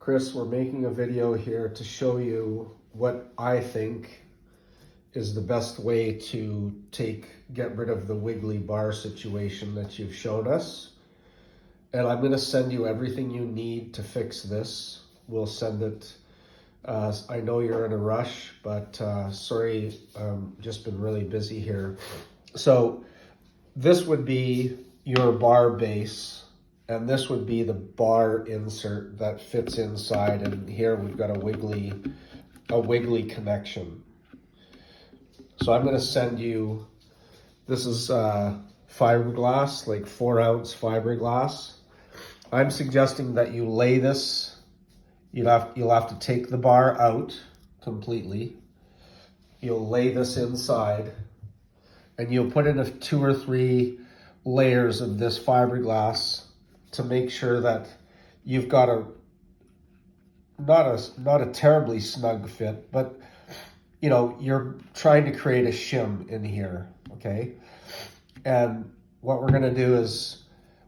Chris, we're making a video here to show you what I think is the best way to get rid of the wiggly bar situation that you've shown us. And I'm going to send you everything you need to fix this. We'll send it. I know you're in a rush, but sorry, just been really busy here. So this would be your bar base, and this would be the bar insert that fits inside, and here we've got a wiggly connection. So I'm going to send you, this is fiberglass, like 4-ounce fiberglass. I'm suggesting that you lay this, you'll have to take the bar out completely. You'll lay this inside, and you'll put in 2 or 3 layers of this fiberglass to make sure that you've got not a terribly snug fit, but you know, you're trying to create a shim in here, okay? And what we're gonna do is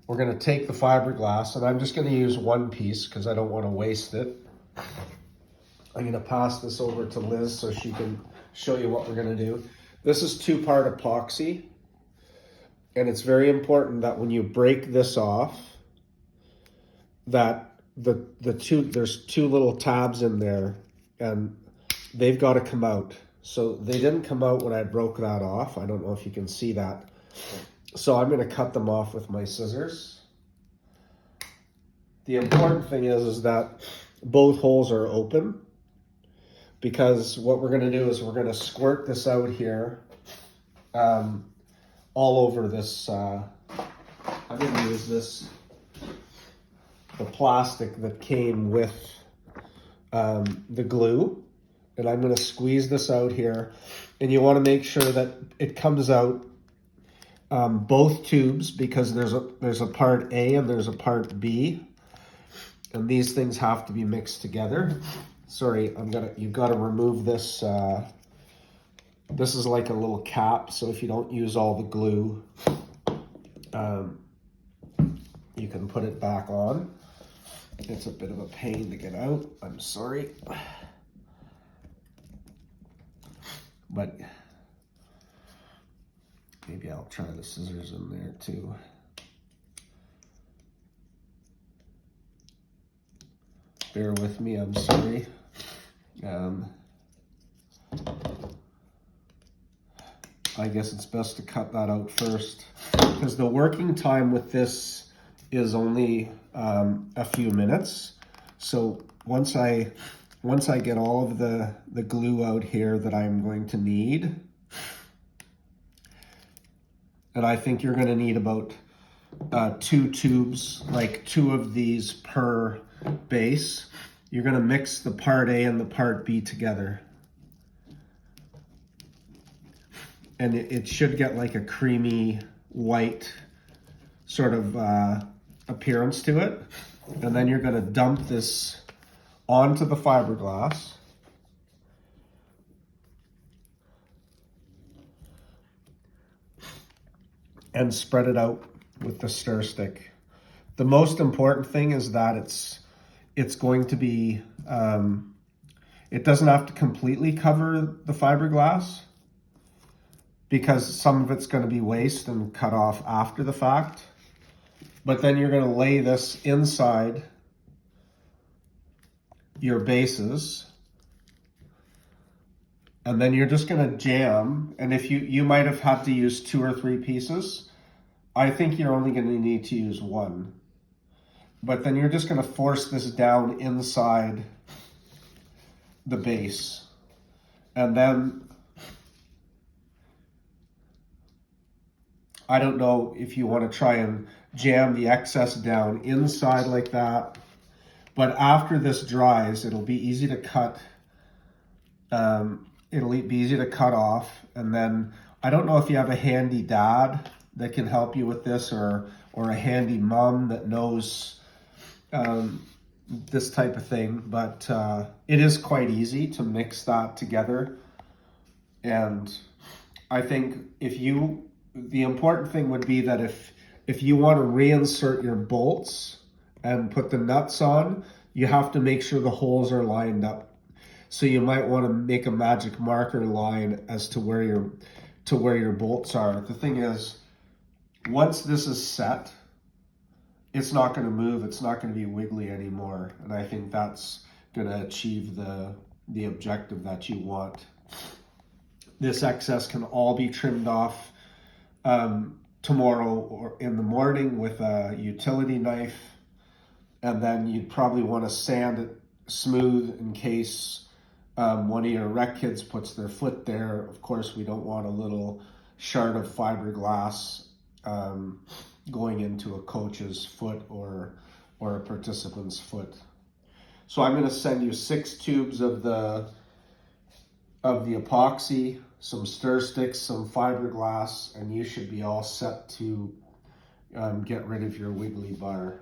we're gonna take the fiberglass, and I'm just gonna use one piece because I don't want to waste it. I'm gonna pass this over to Liz so she can show you what we're gonna do. This is 2-part epoxy, and it's very important that when you break this off, that there's 2 little tabs in there, and they've got to come out. So they didn't come out when I broke that off. I don't know if you can see that. So I'm going to cut them off with my scissors. The important thing is that both holes are open, because what we're going to do is we're going to squirt this out here all over this. I'm going to use the plastic that came with the glue, and I'm going to squeeze this out here, and you want to make sure that it comes out both tubes, because there's a part A and there's a part B, and these things have to be mixed together. Sorry, you've got to remove this. This is like a little cap, so if you don't use all the glue, you can put it back on. It's a bit of a pain to get out, I'm sorry. But maybe I'll try the scissors in there too. Bear with me, I'm sorry. I guess it's best to cut that out first, because the working time with this is only a few minutes. So once I get all of the glue out here that I'm going to need, and I think you're going to need about 2 tubes, like 2 of these per base. You're going to mix the part A and the part B together, and it should get like a creamy white sort of appearance to it. And then you're going to dump this onto the fiberglass, and spread it out with the stir stick. The most important thing is that it's going to be, it doesn't have to completely cover the fiberglass, because some of it's going to be waste and cut off after the fact. But then you're going to lay this inside your bases, and then you're just going to jam. And if you might have had to use 2 or 3 pieces, I think you're only going to need to use 1. But then you're just going to force this down inside the base, and then I don't know if you want to try and jam the excess down inside like that, but after this dries, it'll be easy to cut. It'll be easy to cut off. And then I don't know if you have a handy dad that can help you with this, or a handy mom that knows this type of thing, but it is quite easy to mix that together. And I think the important thing would be that if you want to reinsert your bolts and put the nuts on, you have to make sure the holes are lined up. So you might want to make a magic marker line as to where your bolts are. The thing is, once this is set, it's not going to move. It's not going to be wiggly anymore. And I think that's going to achieve the objective that you want. This excess can all be trimmed off tomorrow or in the morning with a utility knife. And then you'd probably want to sand it smooth in case one of your rec kids puts their foot there. Of course, we don't want a little shard of fiberglass going into a coach's foot or a participant's foot. So I'm going to send you 6 tubes of the epoxy, some stir sticks, some fiberglass, and you should be all set to get rid of your wiggly bar.